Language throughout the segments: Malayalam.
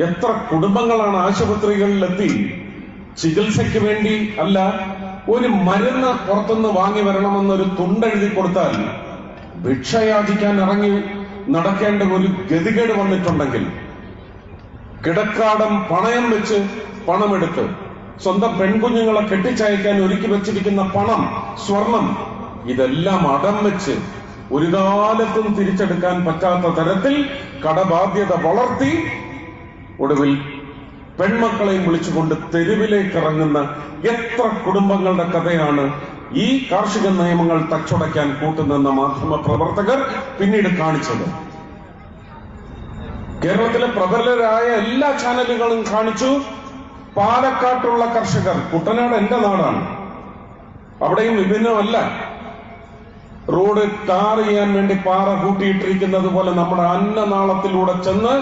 എത്ര കുടുംബങ്ങളാണ് ആശുപത്രികളിലെത്തി ചികിത്സയ്ക്ക് വേണ്ടി അല്ല, ഒരു മരുന്ന് പുറത്തുനിന്ന് വാങ്ങി വരണമെന്നൊരു തുണ്ടെഴുതി കൊടുത്താൽ ഭിക്ഷയാചിക്കാൻ ഇറങ്ങി നടക്കേണ്ട ഒരു ഗതികേട് വന്നിട്ടുണ്ടെങ്കിൽ കിടക്കാടം പണയം വെച്ച് പണമെടുത്ത് സ്വന്തം പെൺകുഞ്ഞുങ്ങളെ കെട്ടിച്ചയക്കാൻ ഒരുക്കി വെച്ചിരിക്കുന്ന പണം, സ്വർണം, ഇതെല്ലാം അടം വെച്ച് ഒരു കാലത്തും തിരിച്ചെടുക്കാൻ പറ്റാത്ത തരത്തിൽ കടബാധ്യത വളർത്തി ഒടുവിൽ പെൺമക്കളെയും വിളിച്ചുകൊണ്ട് തെരുവിലേക്ക് ഇറങ്ങുന്ന എത്ര കുടുംബങ്ങളുടെ കഥയാണ് ഈ കാർഷിക നിയമങ്ങൾ തച്ചുടയ്ക്കാൻ കൂട്ടുനിന്ന മാധ്യമ പ്രവർത്തകർ പിന്നീട് കാണിച്ചത്. കേരളത്തിലെ പ്രബലരായ എല്ലാ ചാനലുകളും കാണിച്ചു. പാലക്കാട്ടുള്ള കർഷകർ, കുട്ടനാട് എന്റെ നാടാണ്, അവിടെയും വിഭിന്നമല്ല. റോഡ് ടാർ ചെയ്യാൻ വേണ്ടി പാറ കൂട്ടിയിട്ടിരിക്കുന്നത് പോലെ നമ്മുടെ അന്നനാളത്തിലൂടെ ചെന്ന്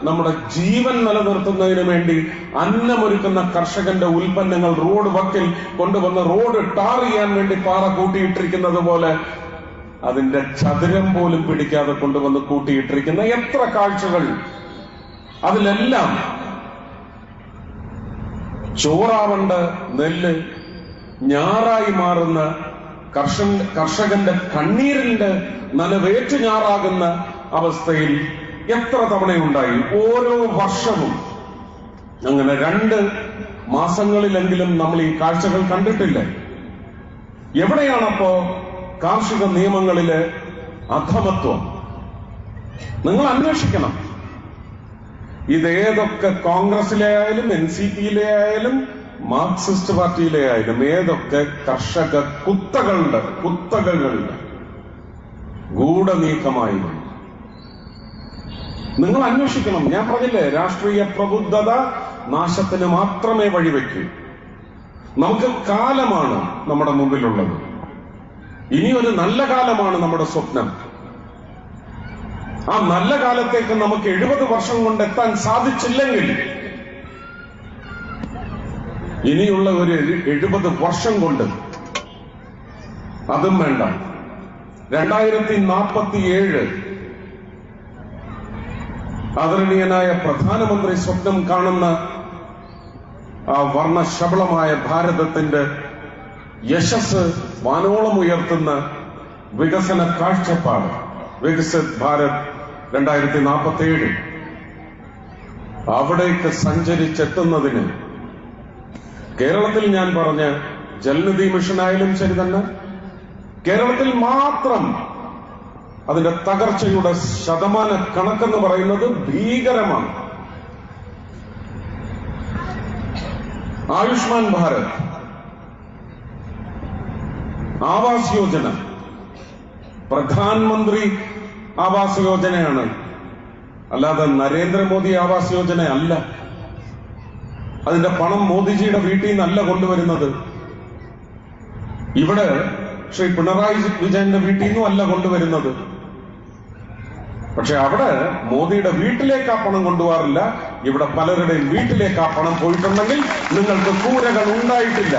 നമ്മുടെ ജീവൻ നിലനിർത്തുന്നതിന് വേണ്ടി അന്നമൊരുക്കുന്ന കർഷകന്റെ ഉൽപ്പന്നങ്ങൾ റോഡ് വക്കിൽ കൊണ്ടുവന്ന് റോഡ് ടാർ ചെയ്യാൻ വേണ്ടി പാറ കൂട്ടിയിട്ടിരിക്കുന്നത് പോലെ അതിന്റെ ചതുരം പോലും പിടിക്കാതെ കൊണ്ടുവന്ന് കൂട്ടിയിട്ടിരിക്കുന്ന എത്ര കാഴ്ചകൾ. അതിലെല്ലാം ചോറാവണ്ട നെല്ല് ഞാറായി മാറുന്ന കർഷകന്റെ കണ്ണീരിന്റെ നനവേറ്റു ഞാറാകുന്ന അവസ്ഥയിൽ എത്ര തവണയുണ്ടായി. ഓരോ വർഷവും അങ്ങനെ 2 മാസങ്ങളിലെങ്കിലും നമ്മൾ ഈ കാഴ്ചകൾ കണ്ടിട്ടില്ലേ? എവിടെയാണപ്പോ കാർഷിക നിയമങ്ങളിലെ അധമത്വം? നിങ്ങൾ അന്വേഷിക്കണം. ഇതേതൊക്കെ കോൺഗ്രസിലെ ആയാലും NCP-യിലെ ആയാലും മാർക്സിസ്റ്റ് പാർട്ടിയിലെ ആയാലും ഏതൊക്കെ കർഷക കുത്തകകളുടെ ഗൂഢനീക്കമായിരുന്നു നിങ്ങൾ അന്വേഷിക്കണം. ഞാൻ പറഞ്ഞില്ലേ, രാഷ്ട്രീയ പ്രബുദ്ധത നാശത്തിന് മാത്രമേ വഴിവെക്കൂ. നമുക്ക് കാലമാണ് നമ്മുടെ മുമ്പിലുള്ളത്. ഇനി ഒരു നല്ല കാലമാണ് നമ്മുടെ സ്വപ്നം. ആ നല്ല കാലത്തേക്ക് നമുക്ക് 70 വർഷം കൊണ്ട് എത്താൻ സാധിച്ചില്ലെങ്കിൽ ഇനിയുള്ള ഒരു 70 വർഷം കൊണ്ട്, അതും വേണ്ട, 2047 ആദരണീയനായ പ്രധാനമന്ത്രി സ്വപ്നം കാണുന്ന ആ വർണ്ണശബളമായ ഭാരതത്തിന്റെ യശസ് വാനോളം ഉയർത്തുന്ന വികസന കാഴ്ചപ്പാട്, വികസിത് ഭാരത് 2047, അവിടേക്ക് സഞ്ചരിച്ചെത്തുന്നതിന് കേരളത്തിൽ ഞാൻ പറഞ്ഞ ജൽനിധി മിഷനായാലും ശരി തന്നെ, കേരളത്തിൽ മാത്രം അതിന്റെ തകർച്ചയുടെ ശതമാന കണക്കെന്ന് പറയുന്നത് ഭീകരമാണ്. ആയുഷ്മാൻ ഭാരത്, ആവാസ് യോജന, പ്രധാനമന്ത്രി ആവാസ് യോജനയാണ്, അല്ലാതെ നരേന്ദ്രമോദി ആവാസ് യോജന അല്ല. അതിന്റെ പണം മോദിജിയുടെ വീട്ടിൽ നിന്നല്ല കൊണ്ടുവരുന്നത്. ഇവിടെ ശ്രീ പിണറായി വിജയന്റെ വീട്ടിൽ നിന്നും അല്ല കൊണ്ടുവരുന്നത്. പക്ഷെ അവിടെ മോദിയുടെ വീട്ടിലേക്ക് ആ പണം കൊണ്ടുപോകാറില്ല. ഇവിടെ പലരുടെയും വീട്ടിലേക്ക് ആ പണം പോയിട്ടുണ്ടെങ്കിൽ നിങ്ങൾക്ക് കൂരകൾ ഉണ്ടായിട്ടില്ല.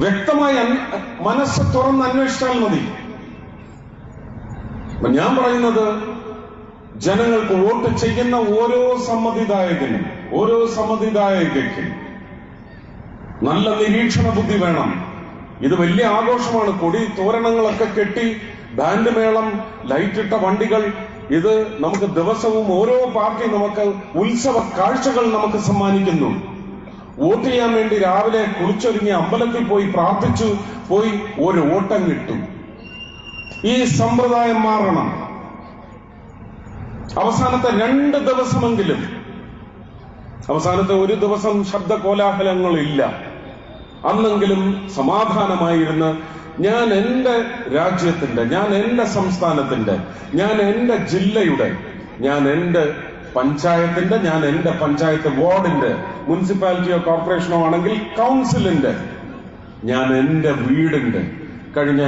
വ്യക്തമായി മനസ്സ് തുറന്ന് അന്വേഷിച്ചാൽ മതി. ഞാൻ പറയുന്നത്, ജനങ്ങൾക്ക് വോട്ട് ചെയ്യുന്ന ഓരോ സമ്മതിദായകനും ഓരോ സമ്മതിദായകയ്ക്കും നല്ല നിരീക്ഷണ ബുദ്ധി വേണം. ഇത് വലിയ ആഘോഷമാണ്. കൊടി തോരണങ്ങളൊക്കെ കെട്ടി, ബാൻഡ് മേളം, ലൈറ്റിട്ട വണ്ടികൾ, ഇത് നമുക്ക് ദിവസവും ഓരോ പാർട്ടി നമുക്ക് ഉത്സവ കാഴ്ചകൾ നമുക്ക് സമ്മാനിക്കുന്നു. വോട്ട് ചെയ്യാൻ വേണ്ടി രാവിലെ കുളിച്ചൊരുങ്ങി അമ്പലത്തിൽ പോയി പ്രാർത്ഥിച്ചു പോയി ഒരു ഓട്ടം കിട്ടും. ഈ സമ്പ്രദായം മാറണം. അവസാനത്തെ 2 ദിവസമെങ്കിലും, അവസാനത്തെ 1 ദിവസം ശബ്ദ കോലാഹലങ്ങളില്ല, അന്നെങ്കിലും സമാധാനമായിരുന്ന് ഞാൻ എന്റെ രാജ്യത്തിന്റെ, ഞാൻ എന്റെ സംസ്ഥാനത്തിന്റെ, ഞാൻ എന്റെ ജില്ലയുടെ, ഞാൻ എന്റെ പഞ്ചായത്തിന്റെ, ഞാൻ എന്റെ പഞ്ചായത്ത് വാർഡിന്റെ, മുനിസിപ്പാലിറ്റിയോ കോർപ്പറേഷനോ ആണെങ്കിൽ കൗൺസിലിന്റെ, ഞാൻ എന്റെ വീടിന്റെ കഴിഞ്ഞ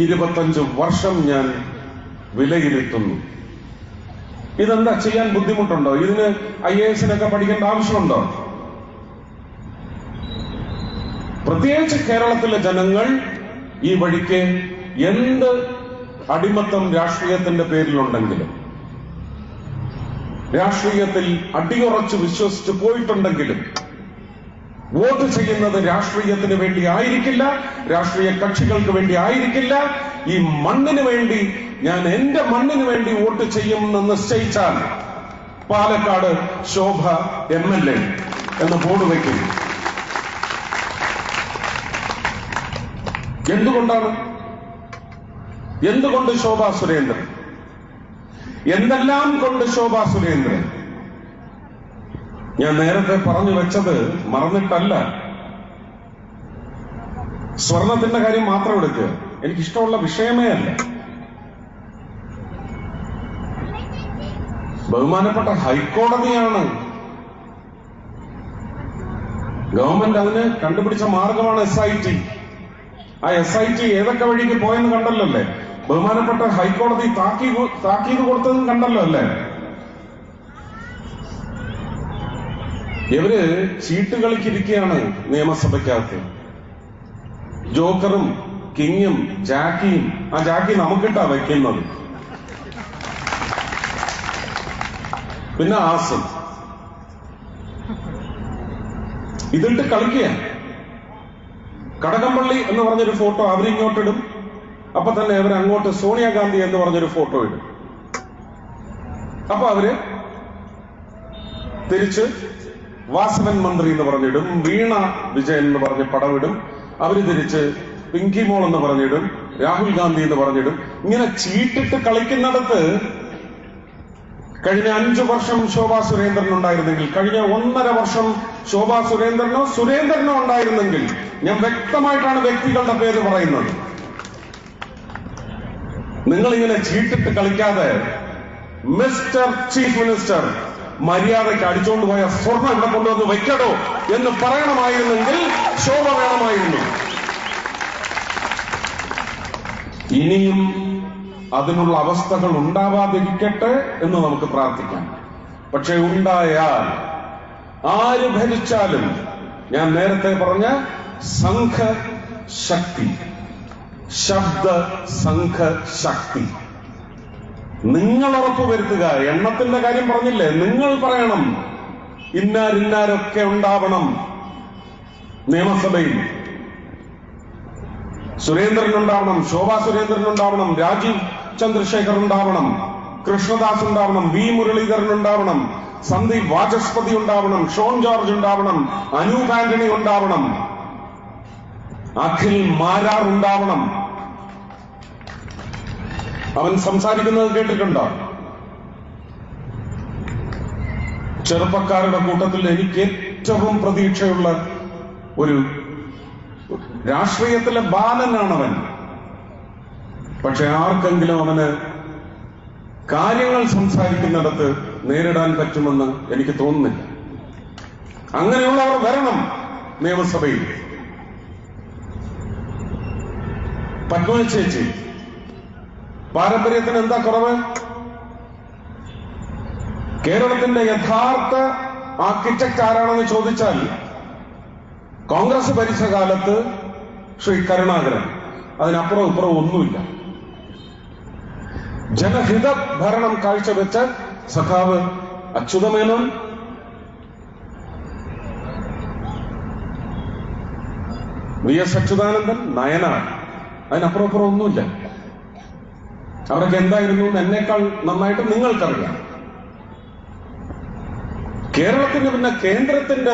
25 വർഷം ഞാൻ വിലയിരുത്തുന്നു. ഇതെന്താ ചെയ്യാൻ ബുദ്ധിമുട്ടുണ്ടോ? ഇതിന് IAS-നൊക്കെ പഠിക്കേണ്ട ആവശ്യമുണ്ടോ? പ്രത്യേകിച്ച് കേരളത്തിലെ ജനങ്ങൾ ഈ വഴിക്ക് എന്ത് അടിമത്തം രാഷ്ട്രീയത്തിന്റെ പേരിലുണ്ടെങ്കിലും, രാഷ്ട്രീയത്തിൽ അടിയുറച്ച് വിശ്വസിച്ച് പോയിട്ടുണ്ടെങ്കിലും, വോട്ട് ചെയ്യുന്നത് രാഷ്ട്രീയത്തിന് വേണ്ടി ആയിരിക്കില്ല, രാഷ്ട്രീയ കക്ഷികൾക്ക് വേണ്ടി ആയിരിക്കില്ല. ഈ മണ്ണിന് വേണ്ടി, ഞാൻ എന്റെ മണ്ണിന് വേണ്ടി വോട്ട് ചെയ്യുമെന്ന് നിശ്ചയിച്ചാൽ പാലക്കാട് ശോഭ MLA എന്ന് ബോർഡ് വയ്ക്കും. എന്തുകൊണ്ട് ശോഭാ സുരേന്ദ്രൻ? എന്തെല്ലാം കൊണ്ട് ശോഭാ സുരേന്ദ്രൻ? ഞാൻ നേരത്തെ പറഞ്ഞു വെച്ചത് മറന്നിട്ടല്ല. സ്വർണത്തിന്റെ കാര്യം മാത്രം എടുക്കുക, എനിക്കിഷ്ടമുള്ള വിഷയമേ അല്ല. ബഹുമാനപ്പെട്ട ഹൈക്കോടതിയാണ്, ഗവൺമെന്റ് അതിന് കണ്ടുപിടിച്ച മാർഗമാണ് SIT. ആ SIT ഏതൊക്കെ വഴിക്ക് പോയെന്ന് കണ്ടല്ലോ അല്ലേ? ബഹുമാനപ്പെട്ട ഹൈക്കോടതി താക്കീത് കൊടുത്തതും കണ്ടല്ലോ അല്ലേ? ഇവര് ചീട്ട് കളിക്കിരിക്കുകയാണ് നിയമസഭയ്ക്കകത്ത്. ജോക്കറും കിങ്ങും ജാക്കിയും, ആ ജാക്കി നമുക്കിട്ടാ വയ്ക്കുന്നത്, പിന്നെ ആസും ഇതിട്ട് കളിക്കുക. കടകംപള്ളി എന്ന് പറഞ്ഞൊരു ഫോട്ടോ അവരിങ്ങോട്ടിടും, അപ്പൊ തന്നെ അവരങ്ങോട്ട് സോണിയാഗാന്ധി എന്ന് പറഞ്ഞൊരു ഫോട്ടോ ഇടും. അപ്പൊ അവര് തിരിച്ച് വാസവൻ മന്ത്രി എന്ന് പറഞ്ഞിടും, വീണ വിജയൻ എന്ന് പറഞ്ഞ് പടമിടും. അവര് തിരിച്ച് പിങ്കി മോൾ എന്ന് പറഞ്ഞിടും, രാഹുൽ ഗാന്ധി എന്ന് പറഞ്ഞിടും. ഇങ്ങനെ ചീട്ടിട്ട് കളിക്കുന്നിടത്ത് കഴിഞ്ഞ 5 വർഷം ശോഭാ സുരേന്ദ്രൻ ഉണ്ടായിരുന്നെങ്കിൽ, കഴിഞ്ഞ 1.5 വർഷം ശോഭാ സുരേന്ദ്രനോ ഉണ്ടായിരുന്നെങ്കിൽ, ഞാൻ വ്യക്തമായിട്ടാണ് വ്യക്തികളുടെ പേര് പറയുന്നത്. നിങ്ങളിങ്ങനെ ചീട്ടിട്ട് കളിക്കാതെ മിസ്റ്റർ ചീഫ് മിനിസ്റ്റർ മര്യാദയ്ക്ക് അടിച്ചുകൊണ്ട് പോയ സ്വർണം ഇവിടെ കൊണ്ടുവന്ന് വെക്കടോ എന്ന് പറയണമായിരുന്നെങ്കിൽ ശോഭ വേണമായിരുന്നു. ഇനിയും അതിനുള്ള അവസ്ഥകൾ ഉണ്ടാവാതിരിക്കട്ടെ എന്ന് നമുക്ക് പ്രാർത്ഥിക്കാം. പക്ഷെ ഉണ്ടായാൽ ആര് ഭരിച്ചാലും, ഞാൻ നേരത്തെ പറഞ്ഞ സംഘശക്തി, ശബ്ദ സംഘശക്തി നിങ്ങൾ ഉറപ്പുവരുത്തുക. എണ്ണത്തിന്റെ കാര്യം പറഞ്ഞില്ലേ, നിങ്ങൾ പറയണം ഇന്നാരൊക്കെ ഉണ്ടാവണം നിയമസഭയിൽ. സുരേന്ദ്രൻ ഉണ്ടാവണം, ശോഭാ സുരേന്ദ്രൻ ഉണ്ടാവണം, രാജീവ് ചന്ദ്രശേഖർ ഉണ്ടാവണം, കൃഷ്ണദാസ് ഉണ്ടാവണം, വി മുരളീധരൻ ഉണ്ടാവണം, സന്ദീപ് വാചസ്പതി ഉണ്ടാവണം, ഷോൺ ജോർജ് ഉണ്ടാവണം, അനൂപ് ആന്റണി ഉണ്ടാവണം, അഖിൽ മാരാർ ഉണ്ടാവണം. അവൻ സംസാരിക്കുന്നത് കേട്ടിട്ടുണ്ടോ? ചെറുപ്പക്കാരുടെ കൂട്ടത്തിൽ എനിക്ക് ഏറ്റവും പ്രതീക്ഷയുള്ള ഒരു രാഷ്ട്രീയത്തിലെ ബാലനാണവൻ. പക്ഷെ ആർക്കെങ്കിലും അവന് കാര്യങ്ങൾ സംസാരിക്കുന്നിടത്ത് നേരിടാൻ പറ്റുമെന്ന് എനിക്ക് തോന്നുന്നില്ല. അങ്ങനെയുള്ളവർ വരണം നിയമസഭയിൽ. പത്മ ചേച്ചി, പാരമ്പര്യത്തിന് എന്താ കുറവ്? കേരളത്തിന്റെ യഥാർത്ഥ ആർക്കിടെക്ട് ആരാണെന്ന് ചോദിച്ചാൽ കോൺഗ്രസ് ഭരിച്ച കാലത്ത് ശ്രീ കരുണാകരൻ, അതിനപ്പുറം ഇപ്പുറം ഒന്നുമില്ല. ജനഹിത ഭരണം കാഴ്ചവെച്ച സഖാവ് അച്യുതമേനോൻ, VS അച്യുതാനന്ദൻ, നയനാർ, അതിനപ്പുറം ഇപ്പുറം ഒന്നുമില്ല. അവരൊക്കെ എന്തായിരുന്നു എന്നേക്കാൾ നന്നായിട്ട് നിങ്ങൾക്കറിയാം. കേരളത്തിന് പിന്നെ കേന്ദ്രത്തിന്റെ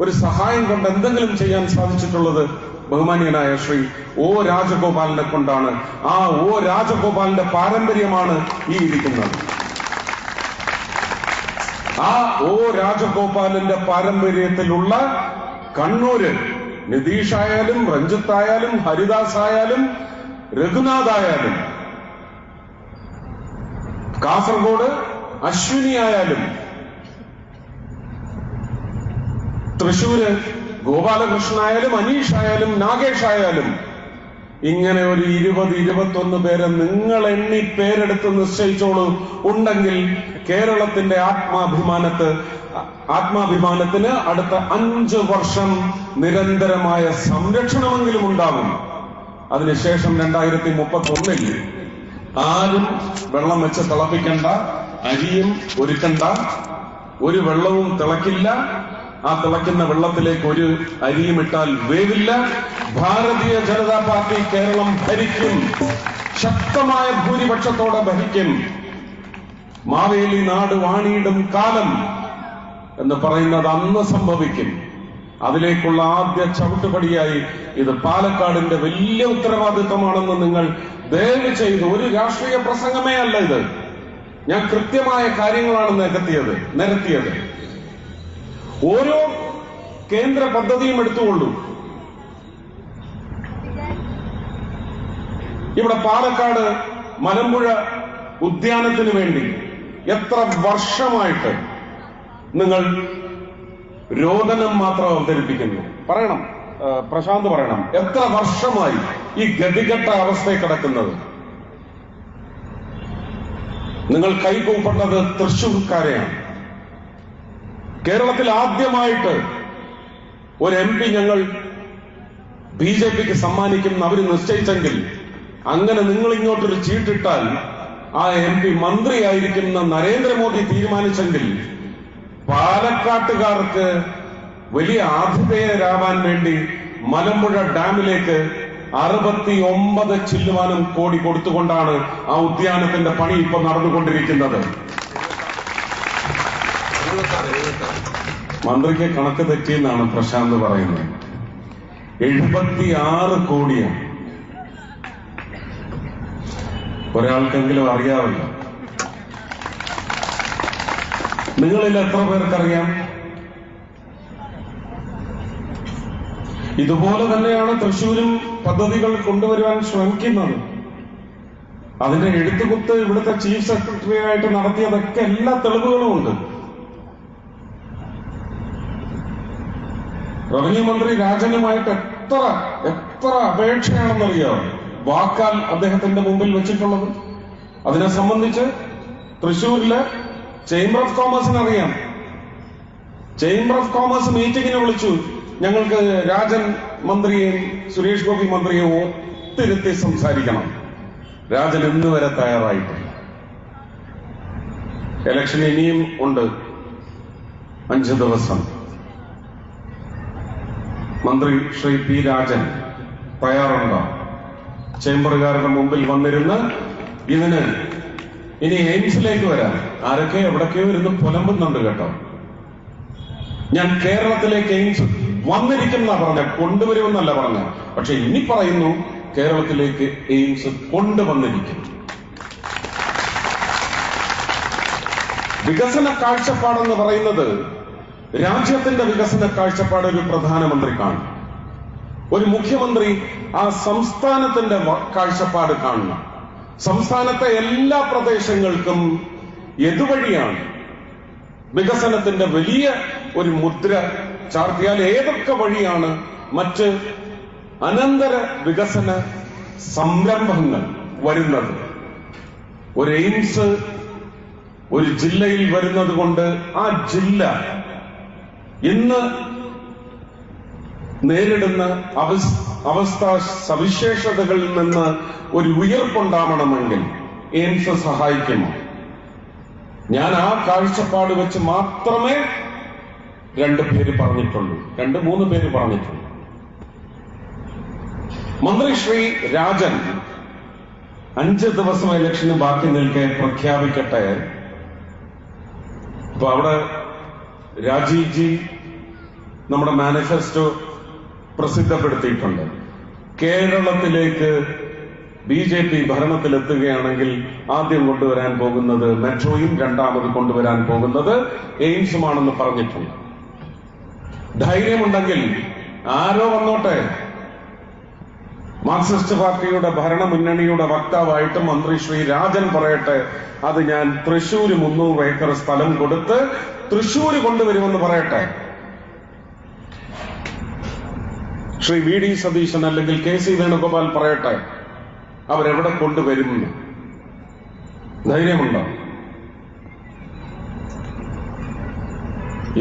ഒരു സഹായം കൊണ്ട് എന്തെങ്കിലും ചെയ്യാൻ സാധിച്ചിട്ടുള്ളത് ബഹുമാനീയനായ ശ്രീ O രാജഗോപാലിനെ കൊണ്ടാണ്. ആ O രാജഗോപാലിന്റെ പാരമ്പര്യമാണ് ഈ ഇരിക്കുന്നത്. ആ O രാജഗോപാലിന്റെ പാരമ്പര്യത്തിലുള്ള കണ്ണൂര് നിതീഷ് ആയാലും, രഞ്ജിത്ത് ആയാലും, ഹരിദാസ് ആയാലും, രഘുനാഥ് ആയാലും, കാസർഗോഡ് അശ്വിനി ആയാലും, തൃശൂര് ഗോപാലകൃഷ്ണൻ ആയാലും, അനീഷ് ആയാലും, നാഗേഷ് ആയാലും, ഇങ്ങനെ ഒരു 20-21 പേരെ നിങ്ങൾ എണ്ണി പേരെടുത്ത് നിശ്ചയിച്ചോളൂ ഉണ്ടെങ്കിൽ കേരളത്തിന്റെ ആത്മാഭിമാനത്തിന് അടുത്ത 5 വർഷം നിരന്തരമായ സംരക്ഷണമെങ്കിലും ഉണ്ടാകും. അതിനുശേഷം 2031 ആരും വെള്ളം വെച്ച് തിളപ്പിക്കണ്ട, അരിയും ഒരുക്കണ്ട, ഒരു വെള്ളവും തിളക്കില്ല. ആ തിളക്കുന്ന വെള്ളത്തിലേക്ക് ഒരു അരിയും ഇട്ടാൽ വേവില്ല. ഭാരതീയ ജനതാ പാർട്ടി കേരളം ഭരിക്കും, ശക്തമായ ഭൂരിപക്ഷത്തോടെ ഭരിക്കും. മാവേലി നാട് വാണിയിടും കാലം എന്ന് പറയുന്നത് അന്ന് സംഭവിക്കും. അതിലേക്കുള്ള ആദ്യ ചവിട്ടുപടിയായി ഇത് പാലക്കാടിന്റെ വലിയ ഉത്തരവാദിത്വമാണെന്ന് നിങ്ങൾ ദയവ് ചെയ്ത്, ഒരു രാഷ്ട്രീയ പ്രസംഗമേ അല്ല ഇത്, ഞാൻ കൃത്യമായ കാര്യങ്ങളാണ് നിരത്തിയത്. ഓരോ കേന്ദ്ര പദ്ധതിയും എടുത്തുകൊള്ളൂ. ഇവിടെ പാലക്കാട് മലമ്പുഴ ഉദ്യാനത്തിന് വേണ്ടി എത്ര വർഷമായിട്ട് നിങ്ങൾ രോദനം മാത്രം അവതരിപ്പിക്കുന്നു? പറയണം, പ്രശാന്ത് പറയണം, എത്ര വർഷമായി ഈ ഗതികെട്ട അവസ്ഥയിൽ കിടക്കുന്നത്? നിങ്ങൾ കൈകൂപ്പട്ടത് തൃശ്ശൂർക്കാരെയാണ്. കേരളത്തിൽ ആദ്യമായിട്ട് ഒരു MP ഞങ്ങൾ BJPക്ക് സമ്മാനിക്കും അവര് നിശ്ചയിച്ചെങ്കിൽ, അങ്ങനെ നിങ്ങൾ ഇങ്ങോട്ടൊരു ചീട്ടിട്ടാൽ ആ MP മന്ത്രിയായിരിക്കുന്ന നരേന്ദ്രമോദി തീരുമാനിച്ചെങ്കിൽ, പാലക്കാട്ടുകാർക്ക് വലിയ ആതിഥേയരാവാൻ വേണ്ടി മലമ്പുഴ ഡാമിലേക്ക് 69 ചില്ലുവാനും കോടി കൊടുത്തുകൊണ്ടാണ് ആ ഉദ്യാനത്തിന്റെ പണി ഇപ്പൊ നടന്നുകൊണ്ടിരിക്കുന്നത്. മന്ത്രിക്ക് കണക്ക് തെറ്റിയെന്നാണ് പ്രശാന്ത് പറയുന്നത്. 76 കോടിയാണ്. ഒരാൾക്കെങ്കിലും അറിയാമല്ലോ. നിങ്ങളിൽ എത്ര പേർക്കറിയാം? ഇതുപോലെ തന്നെയാണ് തൃശ്ശൂരും പദ്ധതികൾ കൊണ്ടുവരുവാൻ ശ്രമിക്കുന്നത്. അതിന്റെ എഴുത്തുകുത്ത് ഇവിടുത്തെ ചീഫ് സെക്രട്ടറി ആയിട്ട് നടത്തിയതൊക്കെ എല്ലാ തെളിവുകളും ഉണ്ട്. റവന്യൂ മന്ത്രി രാജനുമായിട്ട് എത്ര അപേക്ഷയാണെന്നറിയാം വാക്കാൽ അദ്ദേഹത്തിന്റെ മുമ്പിൽ വെച്ചിട്ടുള്ളത്. അതിനെ സംബന്ധിച്ച് തൃശ്ശൂരിലെ ചേംബർ ഓഫ് കോമേഴ്സിന് അറിയാം. ചേംബർ ഓഫ് കോമേഴ്സ് മീറ്റിംഗിന് വിളിച്ചു. ഞങ്ങൾക്ക് രാജൻ മന്ത്രിയെയും സുരേഷ് ഗോപി മന്ത്രിയെ ഒത്തിരുത്തി സംസാരിക്കണം. രാജൻ ഇന്ന് വരെ തയ്യാറായിട്ടില്ല. ഇലക്ഷൻ ഇനിയും ഉണ്ട്, 5 ദിവസം. മന്ത്രി ശ്രീ P. രാജൻ തയ്യാറുണ്ടോ? ചേംബറുകാരുടെ മുമ്പിൽ വന്നിരുന്ന് ഇതിന് ഇനി എയിംസിലേക്ക് വരാൻ ആരൊക്കെ എവിടൊക്കെയോ ഇരുന്ന് പുലമ്പുന്നുണ്ട് കേട്ടോ. ഞാൻ കേരളത്തിലേക്ക് എയിംസ് വന്നിരിക്കുന്ന പറഞ്ഞ, കൊണ്ടുവരുമെന്നല്ല പറഞ്ഞ. പക്ഷെ ഇനി പറയുന്നു കേരളത്തിലേക്ക് എയിംസ് കൊണ്ടുവന്നിരിക്കും. വികസന കാഴ്ചപ്പാടെന്ന് പറയുന്നത് രാജ്യത്തിന്റെ വികസന കാഴ്ചപ്പാട് ഒരു പ്രധാനമന്ത്രി കാണും. ഒരു മുഖ്യമന്ത്രി ആ സംസ്ഥാനത്തിന്റെ കാഴ്ചപ്പാട് കാണണം. സംസ്ഥാനത്തെ എല്ലാ പ്രദേശങ്ങൾക്കും എതുവഴിയാണ് വികസനത്തിന്റെ വലിയ ഒരു മുദ്ര ചാർത്തിയാൽ ഏതൊക്കെ വഴിയാണ് മറ്റ് അനന്തര വികസന സംരംഭങ്ങൾ വരുന്നത്. ഒരു എയിംസ് ഒരു ജില്ലയിൽ വരുന്നത് കൊണ്ട് ആ ജില്ല ഇന്ന് നേരിടുന്ന അവസ്ഥാ സവിശേഷതകളിൽ നിന്ന് ഒരു ഉയർപ്പുണ്ടാവണമെങ്കിൽ എയിംസ് സഹായിക്കുമോ? ഞാൻ ആ കാഴ്ചപ്പാട് വെച്ച് മാത്രമേ 2 പേര് പറഞ്ഞിട്ടുള്ളൂ, 2-3 പേര് പറഞ്ഞിട്ടുള്ളൂ. മന്ത്രി ശ്രീ രാജൻ 5 ദിവസം ഇലക്ഷന് ബാക്കി നിൽക്കെ പ്രഖ്യാപിക്കട്ടെ. അപ്പൊ അവിടെ രാജീവ് ജി നമ്മുടെ മാനിഫെസ്റ്റോ പ്രസിദ്ധപ്പെടുത്തിയിട്ടുണ്ട്. കേരളത്തിലേക്ക് BJP ഭരണത്തിലെത്തുകയാണെങ്കിൽ ആദ്യം കൊണ്ടുവരാൻ പോകുന്നത് മെട്രോയും, രണ്ടാമത് കൊണ്ടുവരാൻ പോകുന്നത് എയിംസുമാണെന്ന് പറഞ്ഞിട്ടുണ്ട്. ധൈര്യമുണ്ടെങ്കിൽ ആരോ വന്നോട്ടെ. മാർക്സിസ്റ്റ് പാർട്ടിയുടെ ഭരണമുന്നണിയുടെ വക്താവായിട്ട് മന്ത്രി ശ്രീ രാജൻ പറയട്ടെ, അത് ഞാൻ തൃശ്ശൂര് 300 ഏക്കർ സ്ഥലം കൊടുത്ത് തൃശ്ശൂര് കൊണ്ടുവരുമെന്ന് പറയട്ടെ. ശ്രീ VD സതീശൻ അല്ലെങ്കിൽ KC വേണുഗോപാൽ പറയട്ടെ അവരെവിടെ കൊണ്ടുവരുമെന്ന്. ധൈര്യമുണ്ടോ?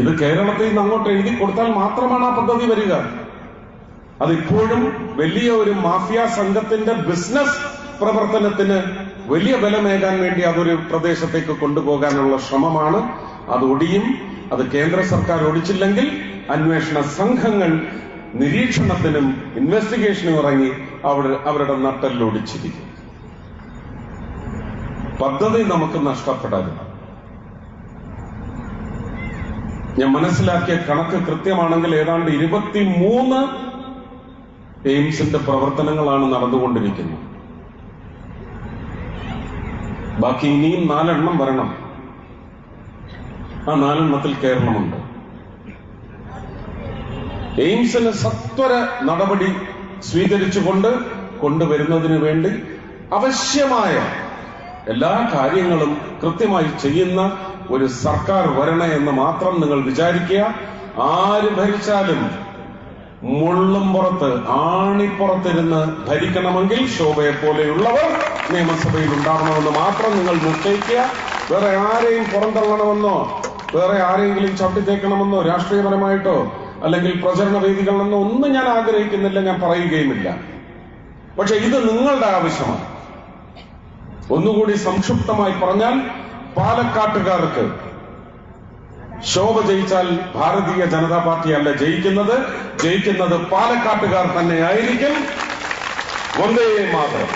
ഇത് കേരളത്തിൽ നിന്ന് അങ്ങോട്ട് എഴുതി കൊടുത്താൽ മാത്രമാണ് ആ പദ്ധതി വരിക. അതിപ്പോഴും വലിയ ഒരു മാഫിയ സംഘത്തിന്റെ ബിസിനസ് പ്രവർത്തനത്തിന് വലിയ ബലമേകാൻ വേണ്ടി അതൊരു പ്രദേശത്തേക്ക് കൊണ്ടുപോകാനുള്ള ശ്രമമാണ്. അത് ഒടിയും. അത് കേന്ദ്ര സർക്കാർ ഒടിച്ചില്ലെങ്കിൽ അന്വേഷണ സംഘങ്ങൾ നിരീക്ഷണത്തിനും ഇൻവെസ്റ്റിഗേഷനും ഇറങ്ങി അവരുടെ നട്ടെല്ലൊടിച്ചിരിക്കും. പദ്ധതി നമുക്ക് നഷ്ടപ്പെടരുത്. ഞാൻ മനസ്സിലാക്കിയ കണക്ക് കൃത്യമാണെങ്കിൽ ഏതാണ്ട് 23 എയിംസിന്റെ പ്രവർത്തനങ്ങളാണ് നടന്നുകൊണ്ടിരിക്കുന്നത്. ബാക്കി ഇനിയും 4 എണ്ണം വരണം. ആ 4 എണ്ണത്തിൽ കേരളമുണ്ട്. എയിംസിന് സത്വര നടപടി സ്വീകരിച്ചുകൊണ്ട് കൊണ്ടുവരുന്നതിന് വേണ്ടി ആവശ്യമായ എല്ലാ കാര്യങ്ങളും കൃത്യമായി ചെയ്യുന്ന ഒരു സർക്കാർ വരണേ എന്ന് മാത്രം നിങ്ങൾ വിചാരിക്കുക. ആര് ഭരിച്ചാലും മുള്ളും പുറത്ത് ആണിപ്പുറത്തിരുന്ന് ഭരിക്കണമെങ്കിൽ ശോഭയെ പോലെയുള്ളവർ നിയമസഭയിൽ ഉണ്ടാവണമെന്ന് മാത്രം നിങ്ങൾ നിശ്ചയിക്കുക. വേറെ ആരെയും പുറന്തള്ളണമെന്നോ വേറെ ആരെങ്കിലും ചവിട്ടിത്തേക്കണമെന്നോ രാഷ്ട്രീയപരമായിട്ടോ അല്ലെങ്കിൽ പ്രചരണ വേദികളെന്നോ ഒന്നും ഞാൻ ആഗ്രഹിക്കുന്നില്ല, ഞാൻ പറയുകയുമില്ല. പക്ഷെ ഇത് നിങ്ങളുടെ ആവശ്യമാണ്. ഒന്നുകൂടി സംക്ഷിപ്തമായി പറഞ്ഞാൽ, പാലക്കാട്ടുകാർക്ക് ശോഭ ജയിച്ചാൽ ഭാരതീയ ജനതാ പാർട്ടിയല്ല ജയിക്കുന്നത് പാലക്കാട്ടുകാർ തന്നെയായിരിക്കും. വന്ദേ മാതരം.